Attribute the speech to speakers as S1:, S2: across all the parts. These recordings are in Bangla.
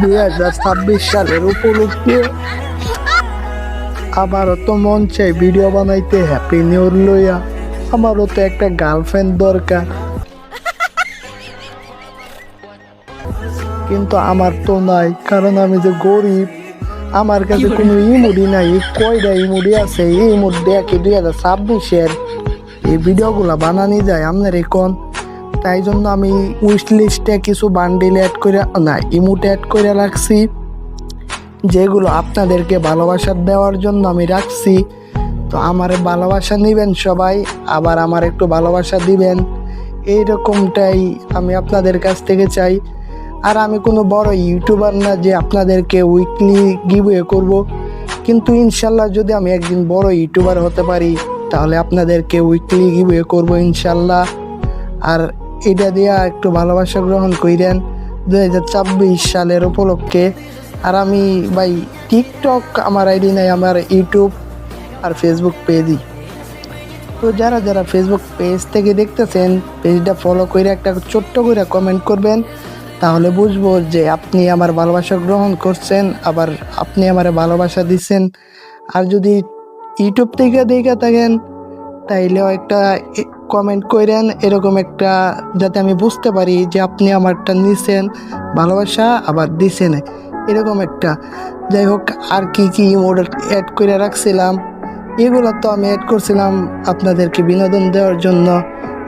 S1: 2026 সালের উপলক্ষে আমারও তো মন চাই ভিডিও বানাইতে হ্যাপি নিউ ইয়ার লইয়া। আমারও তো একটা গার্লফ্রেন্ড দরকার, কিন্তু আমার তো নাই, কারণ আমি যে গরিব। আমার কাছে কোনো ইমোডি নাই। কয়টা ইমোডি আছে? এই ইমোড দেখে 2026-এর এই ভিডিওগুলা বানানি যায় আপনার এখন। তাই জন্য আমি উইশ লিস্টে কিছু বান্ডিল অ্যাড করে না ইমোট অ্যাড করে রাখছি, যেগুলো আপনাদেরকে ভালোবাসা দেওয়ার জন্য আমি রাখছি। তো আমার ভালোবাসা নেবেন সবাই, আবার আমার একটু ভালোবাসা দিবেন, এইরকমটাই আমি আপনাদের কাছ থেকে চাই। আর আমি কোনো বড় ইউটিউবার না যে আপনাদেরকে উইকলি গিভওয়ে করব, কিন্তু ইনশাল্লাহ যদি আমি একদিন বড় ইউটিউবার হতে পারি তাহলে আপনাদেরকে উইকলি গিভওয়ে করব ইনশাল্লাহ। আর এটা দিয়া একটু ভালোবাসা গ্রহণ করেন 2026 সালের উপলক্ষে। আর আমি ভাই টিকটক আমার আইডি নাই, আমার ইউটিউব আর ফেসবুক পেজই। তো যারা যারা ফেসবুক পেজ থেকে দেখতেছেন, পেজটা ফলো করে একটা ছোট্ট করে কমেন্ট করবেন, তাহলে বুঝবো যে আপনি আমার ভালোবাসা গ্রহণ করছেন, আবার আপনি আমার ভালোবাসা দিচ্ছেন। আর যদি ইউটিউব থেকে দেখে থাকেন তাইলেও একটা কমেন্ট করেন, এরকম একটা, যাতে আমি বুঝতে পারি যে আপনি আমারটা নিছেন ভালোবাসা আবার দিছেন, এরকম একটা। যাই হোক, আর কি কি ইমোট অ্যাড করে রাখছিলাম, এগুলো তো আমি অ্যাড করছিলাম আপনাদেরকে বিনোদন দেওয়ার জন্য।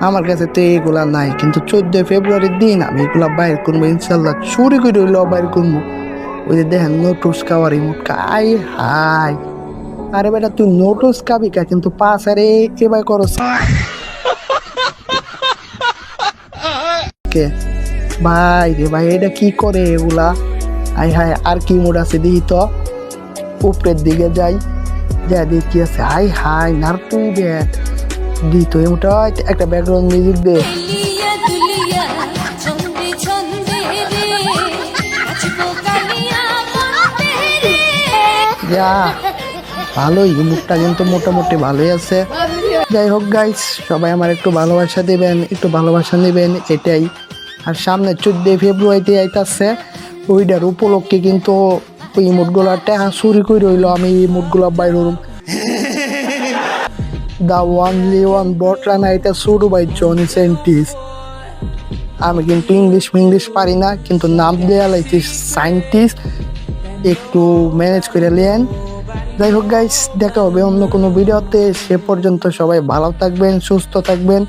S1: আমার কাছে তো এগুলা নাই, কিন্তু 14 ফেব্রুয়ারির দিন আমি এগুলা বাইর করবো ইনশাল্লাহ। চুরি করে হইলেও বাইর করবো। ওই যে দেখেন নোটস খাওয়ার ইমোট, আই হাই! আরে বেটা তুই নোটস খাবি কা, কিন্তু পাস আরে এবার করস কে? ভাই রে ভাই, এটা কি করে এগুলা? I high! আর কি মোড আছে দিই তো, উপরের দিকে যাই, যা দেখি আছে। হাই হাই নারপুই ব্যাট দি তো এমটা একটা ব্যাকগ্রাউন্ড মিউজিক দে। যা ভালোই, মুখটা কিন্তু মোটামুটি ভালোই আছে। যাই হোক গাইস, সবাই আমার একটু ভালোবাসা দিবেন, একটু ভালোবাসা নেবেন, এটাই। আর সামনে 14 ফেব্রুয়ারিতে আইতাছে, ওইটার উপলক্ষে কিন্তু ওই ইমোটগুলা টাকা চুরি করে রইল, আমি এই ইমোটগুলা বাইর হলাম। দ্য ওয়ানলি ওয়ান বটলান, এটা শুরু বাই জনি সায়েন্টিস্ট। আমি কিন্তু ইংলিশ পারি না, কিন্তু নাম দেওয়া লাগছে সায়েন্টিস্ট, একটু ম্যানেজ করে নেন। যাই হোক গাইস, দেখা হবে অন্য কোনো ভিডিওতে। সে পর্যন্ত সবাই ভালো থাকবেন, সুস্থ থাকবেন।